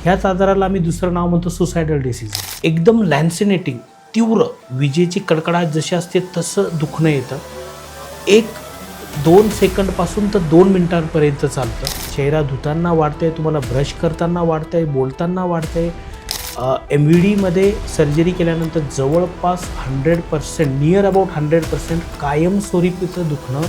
ह्याच आजाराला आम्ही दुसरं नाव म्हणतो सुसायडल डिसीज. एकदम लॅन्सिनेटिंग तीव्र विजेची कडकडाट जशी असते तसं दुखणं येतं. 1-2 सेकंडपासून तर 2 मिनिटांपर्यंत चालतं. चेहरा धुताना वाढतंय, तुम्हाला ब्रश करताना वाढतंय, बोलताना वाढतंय. MVDमध्ये सर्जरी केल्यानंतर जवळपास 100% नियर अबाउट 100% कायमस्वरूपीचं दुखणं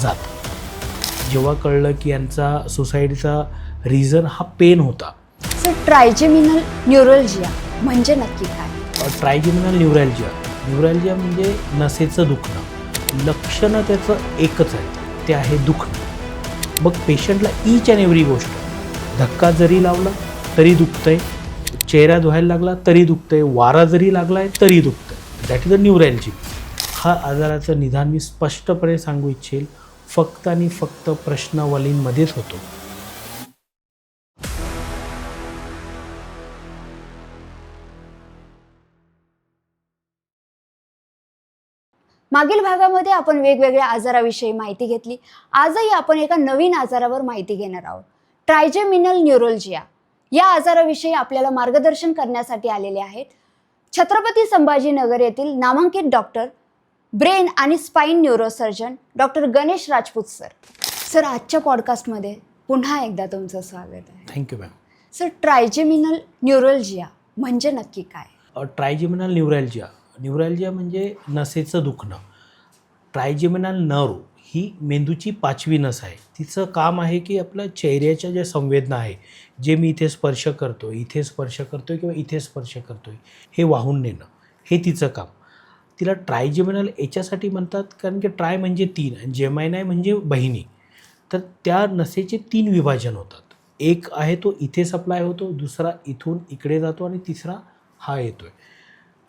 जातं. जेव्हा कळलं की यांचा सुसाईडचा रिझन हा पेन होता. सर, ट्रायजेमिनल न्यूरोलजिया म्हणजे नक्की काय? ट्रायजेमिनल न्यूरॅल्जिया म्हणजे नसेचं दुखणं. लक्षणं त्याचं एकच आहे, ते आहे दुखणं. मग पेशंटला ईच अँड एव्हरी गोष्ट, धक्का जरी लावला तरी दुखतंय, चेहरा धुवायला लागला तरी दुखतंय, वारा जरी लागला आहे तरी दुखतंय. That is a neuralgia. हा आजाराचं निदान मी स्पष्टपणे सांगू इच्छेल, फक्त आणि फक्त प्रश्नावलींमध्येच होतो. मागील भागामध्ये आपण वेगवेगळ्या आजाराविषयी माहिती घेतली. आजही आपण एका नवीन आजारावर माहिती घेणार आहोत, ट्रायजेमिनल न्यूरोलजिया. या आजाराविषयी आपल्याला मार्गदर्शन करण्यासाठी आलेले आहेत छत्रपती संभाजीनगर येथील नामांकित डॉक्टर, ब्रेन आणि spine neurosurgeon doctor Ganesh Rajput sir. Sir, आजच्या पॉडकास्टमध्ये पुन्हा एकदा तुमचं स्वागत आहे. Thank you ma'am. सर, ट्रायजेमिनल न्यूरोलजिया म्हणजे नक्की काय? ट्रायजेमिनल न्यूरॅल्जिया म्हणजे नसेचं दुखणं. ट्रायजेमिनल नर्व ही मेंदूची 5वी नस आहे. तिचं काम आहे की आपल्या चेहऱ्याच्या ज्या संवेदना आहे, जे मी इथे स्पर्श करतो, इथे स्पर्श करतो किंवा इथे स्पर्श करतो आहे, हे वाहून नेणं, हे तिचं काम. तिला ट्रायजेमिनल याच्यासाठी म्हणतात कारण की ट्राय म्हणजे 3 आणि जेमायनाय म्हणजे बहिणी. तर त्या नसेचे 3 विभाजन होतात. एक आहे तो इथे सप्लाय होतो, दुसरा इथून इकडे जातो आणि तिसरा हा येतो आहे.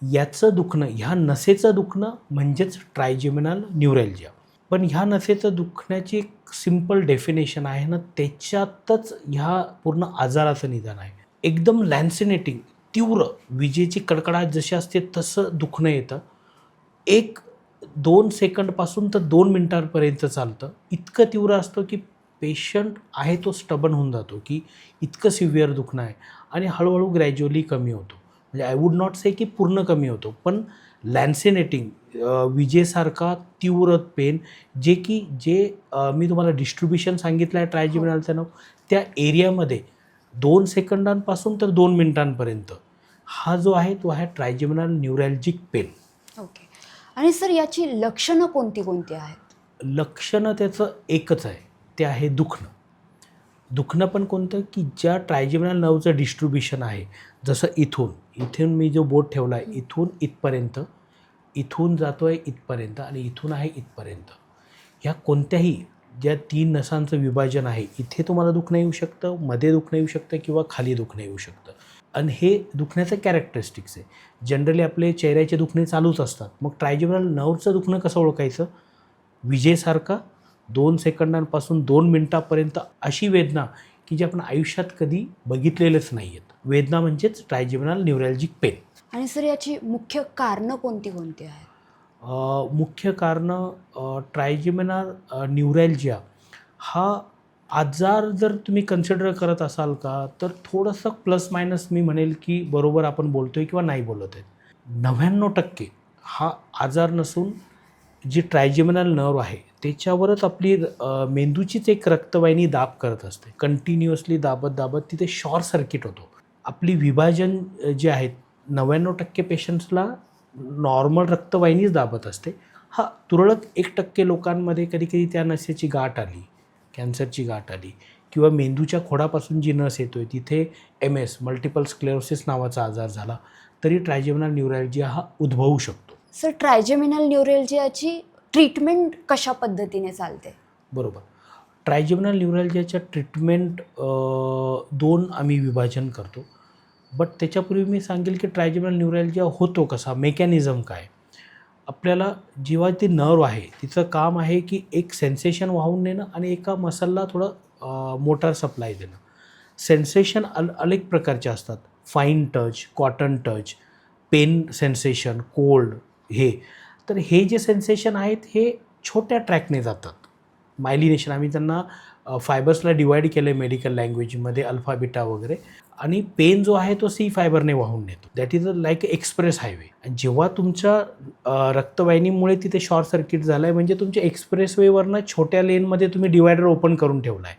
याचं दुखणं, ह्या नसेचं दुखणं म्हणजेच ट्रायजेमिनल न्यूरॅल्जिया. पण ह्या नसेचं दुखण्याची एक सिम्पल डेफिनेशन आहे ना, त्याच्यातच ह्या पूर्ण आजाराचं निदान आहे. एकदम लॅन्सिनेटिंग तीव्र विजेची कडकडाट जशी असते तसं दुखणं येतं. 1-2 सेकंडपासून तर 2 मिनिटांपर्यंत चालतं. इतकं तीव्र असतं की पेशंट आहे तो स्टबन होऊन जातो की इतकं सिव्हिअर दुखणं आहे आणि हळूहळू ग्रॅज्युअली कमी होतो. म्हणजे आय वूड नॉट से की पूर्ण कमी होतो, पण लॅन्सिनेटिंग विजेसारखा तीव्र पेन, जे मी तुम्हाला डिस्ट्रीब्युशन सांगितलं आहे ट्रायजेमिनलचं नाव, त्या एरियामध्ये 2 सेकंदांपासून तर 2 मिनिटांपर्यंत हा जो आहे तो आहे ट्रायजेमिनल न्यूरॅल्जिक पेन. ओके. आणि सर, याची लक्षणं कोणती कोणती आहेत? लक्षणं त्याचं एकच आहे, ते आहे दुखणं. दुखणं पण कोणतं की ज्या ट्रायजेमिनल नर्वचं डिस्ट्रीब्युशन आहे, जसं इथून मी जो बोट ठेवला आहे, इथून इथपर्यंत, इथून जातो आहे इथपर्यंत आणि इथून आहे इथपर्यंत, ह्या कोणत्याही ज्या 3 नसांचं विभाजन आहे, इथे तुम्हाला दुखणं येऊ शकतं, मध्ये दुखणं येऊ शकतं किंवा खाली दुखणं येऊ शकतं. आणि हे दुखण्याचं कॅरेक्टरिस्टिक्स आहे. जनरली आपले चेहऱ्याचे दुखणे चालूच असतात. मग ट्रायजेमिनल नर्वचं दुखणं कसं ओळखायचं? विजेसारखा 2 सेकंदांपासून 2 मिनिटापर्यंत अशी वेदना की जी आपण आयुष्यात कधी बघितलेलंच नाही आहेत. वेदना म्हणजेच ट्रायजेमिनल न्यूरॅल्जिक पेन. आणि सर, याची मुख्य कारणं कोणती कोणती आहेत? मुख्य कारणं, ट्रायजेमिनल न्यूरॅल्जिया हा आजार जर तुम्ही कन्सिडर करत असाल का, तर थोडंसं प्लस मायनस मी म्हणेल की बरोबर आपण बोलतो आहे किंवा नाही बोलत आहे. 99% हा आजार नसून जी ट्रायजेमिनल नर्व आहे त्याच्यावरच आपली मेंदूचीच एक रक्तवाहिनी दाब करत असते. कंटिन्युअसली दाबत तिथे शॉर्ट सर्किट होतो. आपली विभाजन जे आहेत 99% पेशंट्सला नॉर्मल रक्तवाहिनीच दाबत असते. तुरळक 1% लोकांमध्ये कधी त्या नसेची गाठ आली, कॅन्सरची गाठ आली किंवा मेंदूच्या खोडापासून जी नस येतोय तिथे MS मल्टिपल स्क्लेरोसिस नावाचा आजार झाला तरी ट्रायजेमिनल न्यूरॅल्जिया हा उद्भवू शकतो. सर, ट्रायजेमिनल न्यूरोलजियाची ट्रीटमेंट कशा पद्धतीने चालते? बरोबर. ट्रायजेमिनल न्यूरॅल्जियाच्या ट्रीटमेंट 2 आम्ही विभाजन करतो. बट त्याच्यापूर्वी मी सांगेल की ट्रायजेमिनल न्यूरॅल्जिया होतो कसा, मेकॅनिझम काय. आपल्याला जेव्हा ती नर्व आहे तिचं काम आहे की एक सेन्सेशन वाहून नेणं आणि एका मसलला थोडं मोटार सप्लाय देणं. सेन्सेशन अनेक प्रकारचे असतात. Fine touch, cotton touch, pain sensation, cold, हे. तर हे जे सेन्सेशन आहेत हे छोट्या ट्रॅकने जातात. मायलिनेशन आम्ही त्यांना फायबर्सला डिवाईड केलं आहे मेडिकल लँग्वेजमध्ये, अल्फा बीटा वगैरे. आणि पेन जो आहे तो सी फायबरने वाहून नेतो. That is like express highway. आणि जेव्हा तुमच्या रक्तवाहिनीमुळे तिथे शॉर्ट सर्किट झालं आहे, म्हणजे तुमच्या एक्सप्रेसवेवरनं छोट्या लेनमध्ये तुम्ही डिवायडर ओपन करून ठेवला आहे.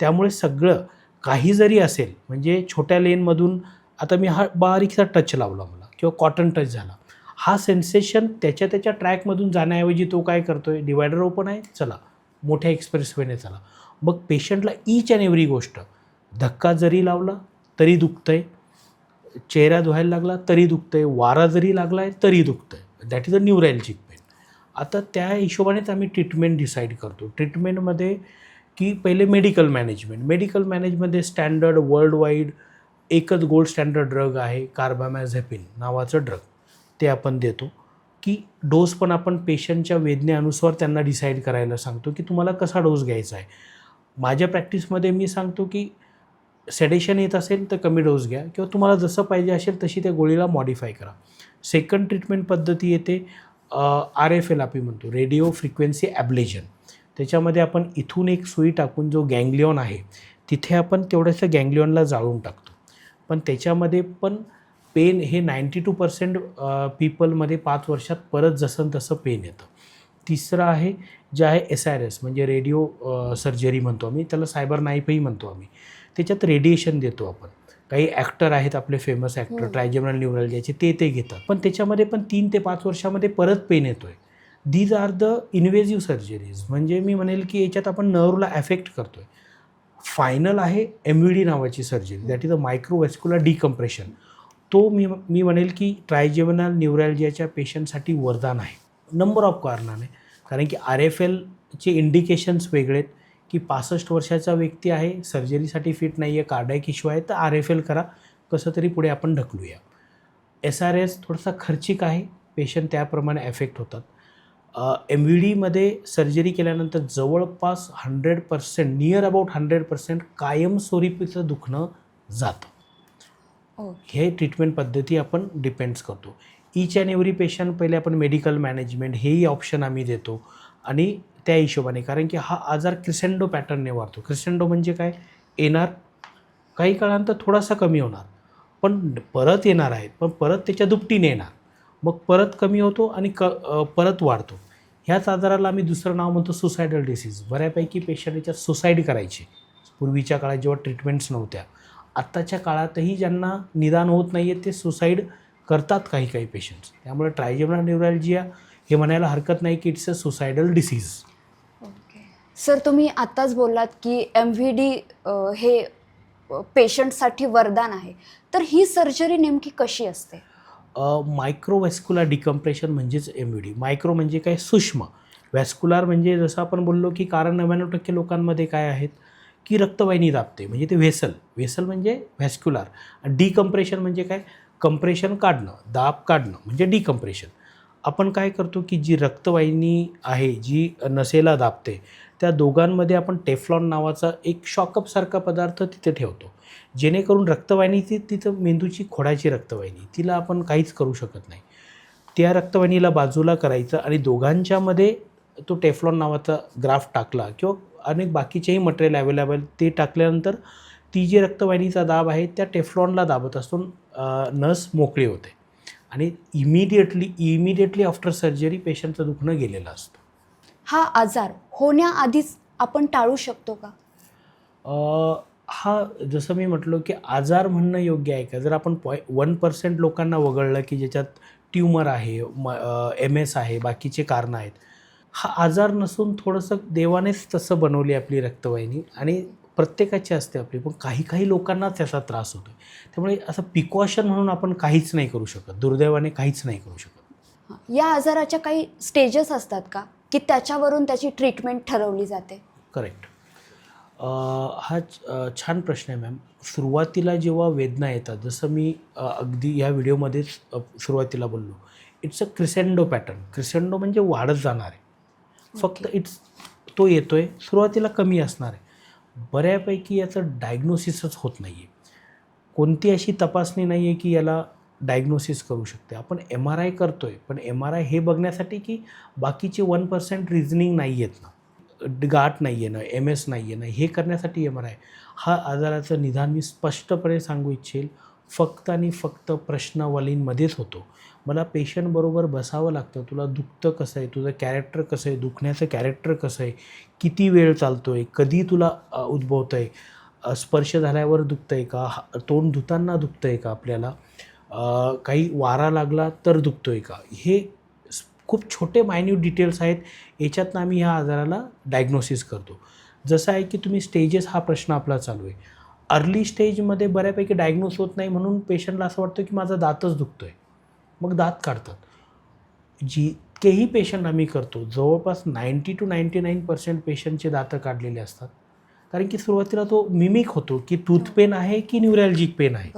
त्यामुळे सगळं काही जरी असेल, म्हणजे छोट्या लेनमधून आता मी हा बारीकसा टच लावला मला किंवा कॉटन टच झाला, हा सेन्सेशन त्याच्या ट्रॅकमधून जाण्याऐवजी तो काय करतो आहे, डिवायडर ओपन आहे, चला मोठ्या एक्सप्रेसवेने चला. मग पेशंटला ईच अँड एव्हरी गोष्ट, धक्का जरी लावला तरी दुखतं आहे, चेहरा धुवायला लागला तरी दुखतं आहे, वारा जरी लागला आहे तरी दुखतं आहे. That is a neuralgic pain. आता त्या हिशोबानेच आम्ही ट्रीटमेंट डिसाईड करतो. ट्रीटमेंटमध्ये की पहिले मेडिकल मॅनेजमध्ये स्टँडर्ड वर्ल्ड वाईड एकच गोल्ड स्टँडर्ड ड्रग आहे, कार्बामॅझेपिन नावाचं ड्रग. ते आपण देतो. की डोस पण आपण पेशंटच्या वेदनेनुसार त्यांना डिसाईड करायला सांगतो की तुम्हाला कसा डोस घ्यायचा आहे. माझ्या प्रॅक्टिसमध्ये मी सांगतो की सेडेशन येत असेल तर कमी डोस घ्या, किंवा तुम्हाला जसं पाहिजे असेल तशी त्या गोळीला मॉडिफाय करा. सेकंड ट्रीटमेंट पद्धती येते RFL आपण म्हणतो, रेडिओ फ्रिक्वेन्सी ॲब्लेशन. त्याच्यामध्ये आपण इथून एक सुई टाकून जो गँग्लिऑन आहे तिथे आपण तेवढ्याशा गँग्लिऑनला जाळून टाकतो. पण त्याच्यामध्ये पण पेन हे 92% पीपलमध्ये 5 वर्षात परत जसं तसं पेन येतं. तिसरं आहे जे आहे SRS, म्हणजे रेडिओ सर्जरी म्हणतो आम्ही त्याला, सायबर नाईफही म्हणतो आम्ही. त्याच्यात रेडिएशन देतो आपण. काही ॲक्टर आहेत आपले फेमस ॲक्टर, ट्रायजेमिनल न्यूरॅल्जियाचे, ते घेतात. पण त्याच्यामध्ये पण 3 ते 5 वर्षामध्ये परत पेन येतो आहे. These are the invasive surgeries. म्हणजे मी म्हणेल की याच्यात आपण नर्वला ॲफेक्ट करतो आहे. फायनल आहे MVD नावाची surgery, that is a microvascular decompression. तो मी म्हणेल की ट्रायजेमिनल न्यूरॅल्जियाच्या पेशंटसाठी वरदान आहे. नंबर ऑफ कारणाने. कारण की RFLचे इंडिकेशन्स वेगळे आहेत, की 65 वर्षाचा व्यक्ती आहे, सर्जरीसाठी फिट नाही आहे, कार्डियाक इश्यू आहे, तर RFL करा, कसं तरी पुढे आपण ढकलूया. SRS थोडासा खर्चिक आहे, पेशंट त्याप्रमाणे ॲफेक्ट होतात. MVDमध्ये सर्जरी केल्यानंतर जवळपास 100%, नियर अबाउट 100% कायमस्वरूपीचं दुखणं जातं. हे ट्रीटमेंट पद्धती आपण डिपेंड्स करतो. ईच अँड एव्हरी पेशंट पहिले आपण मेडिकल मॅनेजमेंट हेही ऑप्शन आम्ही देतो. आणि त्या हिशोबाने, कारण की हा आजार क्रिसेंडो पॅटर्नने वाढतो. क्रिसेंडो म्हणजे काय, येणार, काही काळानंतर थोडासा कमी होणार, पण परत येणार आहेत, पण परत त्याच्या दुपटीने येणार, मग परत कमी होतो आणि परत वाढतो. ह्याच आजाराला आम्ही दुसरं नाव म्हणतो सुसायडल डिसीज. बऱ्यापैकी पेशंट याच्यात सुसाईड करायचे पूर्वीच्या काळात जेव्हा ट्रीटमेंट्स नव्हत्या. आत्ताच्या काळातही ज्यांना निदान होत नाही आहे ते सुसाईड करतात काही पेशंट्स. त्यामुळे ट्रायजेमिनल न्यूरॅल्जिया हे म्हणायला हरकत नाही की it's a suicidal disease. Okay sir, तुम्ही आत्ताच बोललात की MVD हे पेशंटसाठी वरदान आहे. तर ही सर्जरी नेमकी कशी असते? मायक्रोव्हॅस्क्युलर डिकम्प्रेशन म्हणजेच MVD. मायक्रो म्हणजे काय, सूक्ष्म. व्हॅस्क्युलर म्हणजे जसं आपण बोललो की कारण 99% लोकांमध्ये काय आहेत की रक्तवाहिनी दाबते, म्हणजे ते व्हेसल म्हणजे व्हॅस्क्युलर. डिकम्प्रेशन म्हणजे काय, कंप्रेशन काढणं, दाब काढणं म्हणजे डिकम्प्रेशन. आपण काय करतो की जी रक्तवाहिनी आहे जी नसेला दाबते, त्या दोघांमध्ये आपण टेफ्लॉन नावाचा एक शॉकअपसारखा पदार्थ तिथे ठेवतो, जेणेकरून रक्तवाहिनी तिथं मेंदूची खोडाची रक्तवाहिनी, तिला आपण काहीच करू शकत नाही. त्या रक्तवाहिनीला बाजूला करायचं आणि दोघांच्यामध्ये तो टेफ्लॉन नावाचा ग्राफ टाकला किंवा अनेक बाकीचेही मटेरियल अवेलेबल ते टाकल्यानंतर ती जी रक्तवाहिनीचा दाब आहे त्या टेफ्लॉनला दाबत असतो, नस मोकळी होते आणि इमिडिएटली आफ्टर सर्जरी पेशंटचं दुखणं गेलेलं असतं. हा आजार होण्याआधीच आपण टाळू शकतो का? हा जसं मी म्हटलो की आजार म्हणणं योग्य आहे का, जर आपण 1% लोकांना वगळलं की ज्याच्यात ट्यूमर आहे, MS आहे, बाकीचे कारणं आहेत, हा आजार नसून थोडंसं देवानेच तसं बनवली आपली रक्तवाहिनी आणि प्रत्येकाची असते आपली, पण काही लोकांना त्याचा त्रास होतो. त्यामुळे असं प्रिकॉशन म्हणून आपण काहीच नाही करू शकत, दुर्दैवाने काहीच नाही करू शकत. या आजाराच्या काही स्टेजेस असतात का, की त्याच्यावरून त्याची ट्रीटमेंट ठरवली जाते? करेक्ट. हा छान प्रश्न आहे मॅम. सुरुवातीला जेव्हा वेदना येतात, जसं मी अगदी ह्या व्हिडिओमध्येच सुरुवातीला बोललो, it's a crescendo pattern. Crescendo म्हणजे वाढत जाणार आहे, फक्त तो येतो आहे, सुरुवातीला कमी असणार आहे. बऱ्यापैकी याचं डायग्नोसिसच होत नाही आहे. कोणती अशी तपासणी नाही आहे की याला डायग्नोसिस करू शकते. आपण MRI करतो आहे, पण MRI हे बघण्यासाठी की बाकीचे 1% रिझनिंग नाही आहेत ना. गाठ नाही येणं, MS नाही येणं, हे करण्यासाठी MRI. हा आजाराचं निदान मी स्पष्टपणे सांगू इच्छेल फक्त आणि फक्त प्रश्नावलींमध्येच होतो. मला पेशंटबरोबर बसावं लागतं. तुला दुखतं कसं आहे, तुझं कॅरेक्टर कसं आहे, दुखण्याचं कॅरेक्टर कसं आहे, किती वेळ चालतो आहे, कधी तुला उद्भवतं आहे, स्पर्श झाल्यावर दुखतं आहे का, तोंड धुताना दुखतं आहे का आपल्याला, काही वारा लागला तर दुखतो आहे का, हे खूप छोटे मायन्यूट डिटेल्स आहेत. याच्यातनं आम्ही ह्या आजाराला डायग्नोसिस करतो. जसं आहे की तुम्ही स्टेजेस हा प्रश्न आपला चालू आहे. अर्ली स्टेजमध्ये बऱ्यापैकी डायग्नोस होत नाही म्हणून पेशंटला असं वाटतं की माझा दातच दुखतो आहे, मग दात काढतात. जितकेही पेशंट आम्ही करतो जवळपास 90 to 99% पेशंटचे दातं काढलेले असतात. कारण की सुरुवातीला तो मिमिक होतो की टूथ पेन आहे की न्यूरॅल्जिक पेन आहे.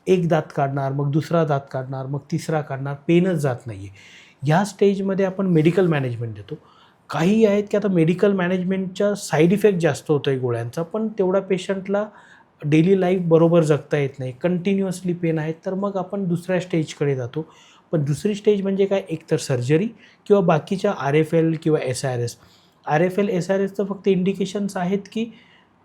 एक दात काढणार, मग दुसरा दात काढणार, मग तिसरा काढणार, पेनच जात नाही आहे. ह्या स्टेजमध्ये आपण मेडिकल मॅनेजमेंट देतो. काही आहेत की आता मेडिकल मॅनेजमेंटच्या साईड इफेक्ट जास्त होतो आहे गोळ्यांचा, पण तेवढा पेशंटला डेली लाईफ बरोबर जगता येत नाही, कंटिन्युअसली पेन आहेत, तर मग आपण दुसऱ्या स्टेजकडे जातो. पण दुसरी स्टेज म्हणजे काय, एकतर सर्जरी किंवा बाकीच्या RFL किंवा SRS. RFL SRSचं फक्त इंडिकेशन्स आहेत की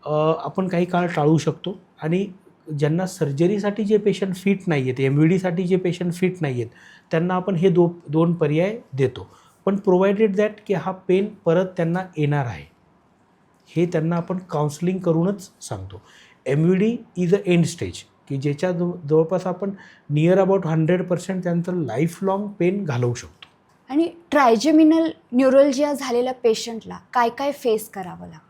आपण काही काळ टाळू शकतो आणि ज्यांना सर्जरीसाठी जे पेशंट फिट नाही आहेत, MVDसाठी जे पेशंट फिट नाही आहेत, त्यांना आपण हे दोन पर्याय देतो. पण प्रोव्हायडेड दॅट की हा पेन परत त्यांना येणार आहे, हे त्यांना आपण काउन्सलिंग करूनच सांगतो. MVD is a end stage की ज्याच्या जवळपास आपण नियर अबाउट 100% त्यांचं लाईफ लाँग पेन घालवू शकतो. आणि ट्रायजेमिनल न्यूरोलजिया झालेल्या पेशंटला काय काय फेस करावं लागतं?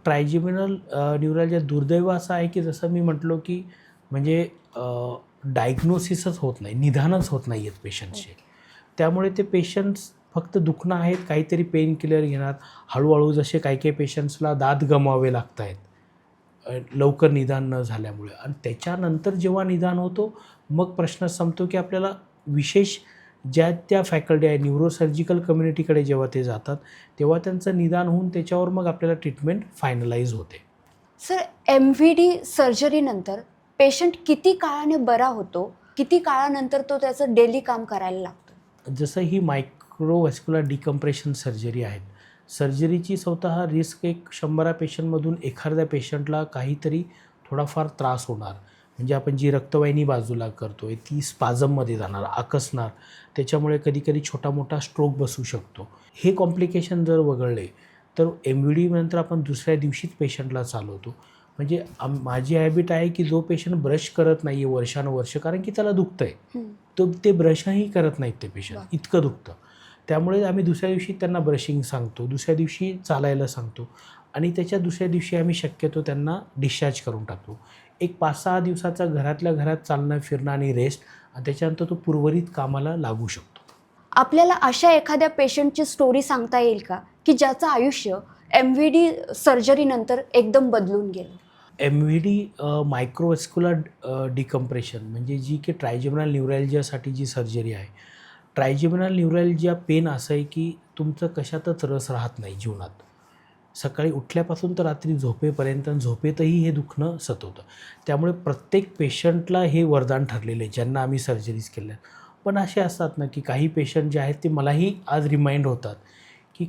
ट्रायजेमिनल न्यूरॅल्जिया दुर्दैव असं आहे की जसं मी म्हटलो की म्हणजे डायग्नोसिसच होत नाही, निदानच होत नाही आहेत पेशंटचे. त्यामुळे ते पेशंट्स फक्त दुखणं आहेत, काहीतरी पेन किलर घेणार, हळूहळू जसे काही काही पेशंट्सला दात गमवावे लागत आहेत लवकर निदान न झाल्यामुळे. आणि त्याच्यानंतर जेव्हा निदान होतो मग प्रश्न संपतो की आपल्याला विशेष ज्या त्या फॅकल्टी आहे न्यूरोसर्जिकल कम्युनिटीकडे जेव्हा ते जातात तेव्हा त्यांचं निदान होऊन त्याच्यावर मग आपल्याला ट्रीटमेंट फायनलाइज होते. सर, MVD सर्जरीनंतर पेशंट किती काळाने बरा होतो, किती काळानंतर तो त्याचं डेली काम करायला लागतो? जसं ही मायक्रोव्हॅस्क्युलर डिकम्प्रेशन सर्जरी आहेत. सर्जरीची स्वतः रिस्क एक 100 पेशंटमधून एखाद्या पेशंटला काहीतरी थोडाफार त्रास होणार. म्हणजे आपण जी रक्तवाहिनी बाजूला करतो आहे ती स्पाझममध्ये जाणार, आकसणार, त्याच्यामुळे कधीकधी छोटा मोठा स्ट्रोक बसू शकतो. हे कॉम्प्लिकेशन जर वगळले तर MVD नंतर आपण दुसऱ्या दिवशीच पेशंटला चालवतो. म्हणजे माझी हॅबिट आहे की जो पेशंट ब्रश करत नाही आहे वर्षानुवर्ष कारण की त्याला दुखतं आहे, तर ते ब्रशही करत नाहीत ते पेशंट, इतकं दुखतं. त्यामुळे आम्ही दुसऱ्या दिवशी त्यांना ब्रशिंग सांगतो, दुसऱ्या दिवशी चालायला सांगतो आणि त्याच्या दुसऱ्या दिवशी आम्ही शक्यतो त्यांना डिस्चार्ज करून टाकतो. एक 5-6 दिवसाचा घरातल्या घरात चालणं फिरणं आणि रेस्ट, आणि त्याच्यानंतर तो उर्वरित कामाला लागू शकतो. आपल्याला अशा एखाद्या पेशंटची स्टोरी सांगता येईल का की ज्याचं आयुष्य MVD सर्जरीनंतर एकदम बदलून गेलं? MVD मायक्रोव्हॅस्क्युलर डिकम्प्रेशन म्हणजे जी की ट्रायजेमिनल न्यूरॅल्जियासाठी जी सर्जरी आहे. ट्रायजेमिनल न्यूरॅल्जिया पेन असं आहे की तुमचं कशातच रस राहत नाही जीवनात. सकाळी उठल्यापासून तर रात्री झोपेपर्यंत, झोपेतही हे दुखणं सतवतं. त्यामुळे प्रत्येक पेशंटला हे वरदान ठरलेलं आहे ज्यांना आम्ही सर्जरीज केल्या. पण असे असतात ना की काही पेशंट जे आहेत ते मलाही आज रिमाइंड होतात की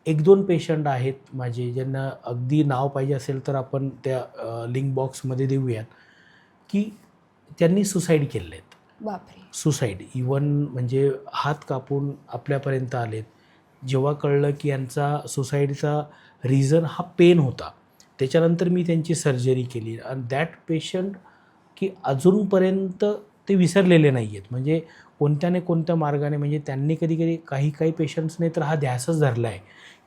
1-2 पेशंट आहेत माझे ज्यांना अगदी नाव पाहिजे असेल तर आपण त्या लिंक बॉक्समध्ये देऊयात की त्यांनी सुसाईड केलेले आहेत. बापरे. सुसाईड इवन म्हणजे हात कापून आपल्यापर्यंत आलेत. जेव्हा कळलं की यांचा सुसाईडचा रिझन हा पेन होता, त्याच्यानंतर मी त्यांची सर्जरी केली आणि दॅट पेशंट की अजूनपर्यंत ते विसरलेले नाही आहेत. म्हणजे कोणत्या ना कोणत्या मार्गाने म्हणजे त्यांनी कधी काही पेशंट्सने तर हा ध्यासच धरला आहे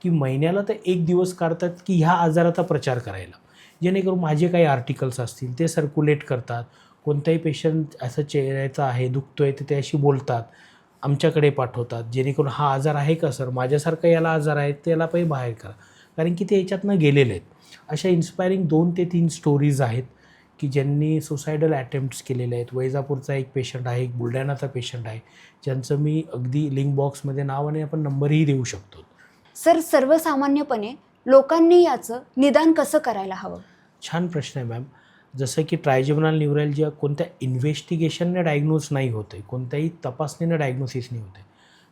की महिन्याला तर 1 दिवस काढतात की ह्या आजाराचा प्रचार करायला, जेणेकरून माझे काही आर्टिकल्स असतील ते सर्क्युलेट करतात. कोणताही पेशंट असं चेहऱ्याचा आहे, दुखतोय, तर त्याशी बोलतात, आमच्याकडे पाठवतात, जेणेकरून हा आजार आहे का सर, माझ्यासारखा याला आजार आहे, त्याला पहिले बाहेर करा, कारण की ते याच्यातनं गेलेले आहेत. अशा इन्स्पायरिंग 2 ते 3 स्टोरीज आहेत की ज्यांनी सुसायडल अटेम्प्ट्स केलेले आहेत. वैजापूरचा एक पेशंट आहे, एक बुलढाणाचा पेशंट आहे, ज्यांचं मी अगदी लिंक बॉक्समध्ये नाव आणि आपण नंबरही देऊ शकतो. सर, सर्वसामान्यपणे लोकांनी याचं निदान कसं करायला हवं? छान प्रश्न आहे मॅम. जसं की ट्रायजेमिनल न्यूरॅल्जिया कोणत्या इन्व्हेस्टिगेशनने डायग्नोज नाही होते, कोणत्याही तपासणीने डायग्नोसिस नाही होते.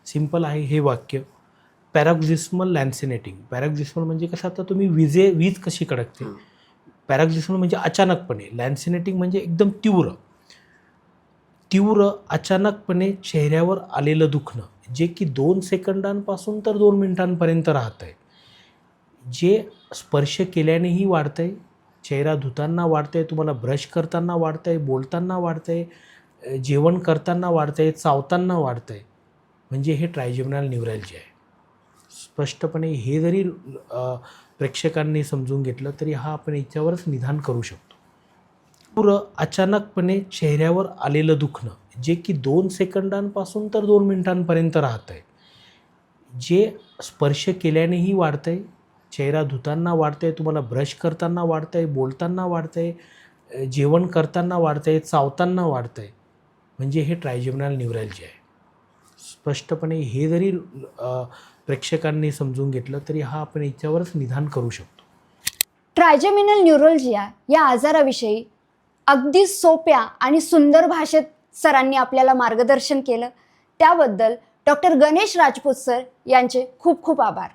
सिम्पल आहे हे वाक्य पॅराक्झिस्मल लॅन्सिनेटिंग. पॅराक्झिस्मल म्हणजे कसं, आता तुम्ही वीज कशी कडकते, पॅराक्झिस्मल म्हणजे अचानकपणे, लॅन्सिनेटिंग म्हणजे एकदम तीव्र अचानकपणे चेहऱ्यावर आलेलं दुखणं, जे की 2 सेकंदांपासून तर 2 मिनिटांपर्यंत राहतं आहे, जे स्पर्श केल्यानेही वाढतं आहे, चेहरा धुताना वाढतं आहे, तुम्हाला ब्रश करताना वाढतं आहे, बोलताना वाढतं आहे, जेवण करताना वाढतं आहे, चावताना वाढतं आहे, म्हणजे हे ट्रायजेमिनल न्यूरॅल्जिया आहे. स्पष्टपणे हे जरी प्रेक्षकांनी समजून घेतलं तरी आपण याच्यावरच निदान करू शकतो. तीव्र अचानकपणे चेहऱ्यावर आलेलं दुखणं, जे की 2 सेकंदांपासून तर 2 मिनिटांपर्यंत राहतं आहे, जे स्पर्श केल्यानेही वाढतं आहे, चेहरा धुताना वाढतं आहे, तुम्हाला ब्रश करताना वाढतं आहे, बोलताना वाढतं आहे, जेवण करताना वाढतं आहे, चावताना वाढतं आहे, म्हणजे हे ट्रायजेमिनल न्यूरॅल्जिया आहे. स्पष्टपणे हे जरी प्रेक्षकांनी समजून घेतलं तरी आपण याच्यावरच निदान करू शकतो. ट्रायजेमिनल न्यूरोल्जिया या आजाराविषयी अगदी सोप्या आणि सुंदर भाषेत सरांनी आपल्याला मार्गदर्शन केलं. त्याबद्दल डॉक्टर गणेश राजपूत सर यांचे खूप खूप आभार.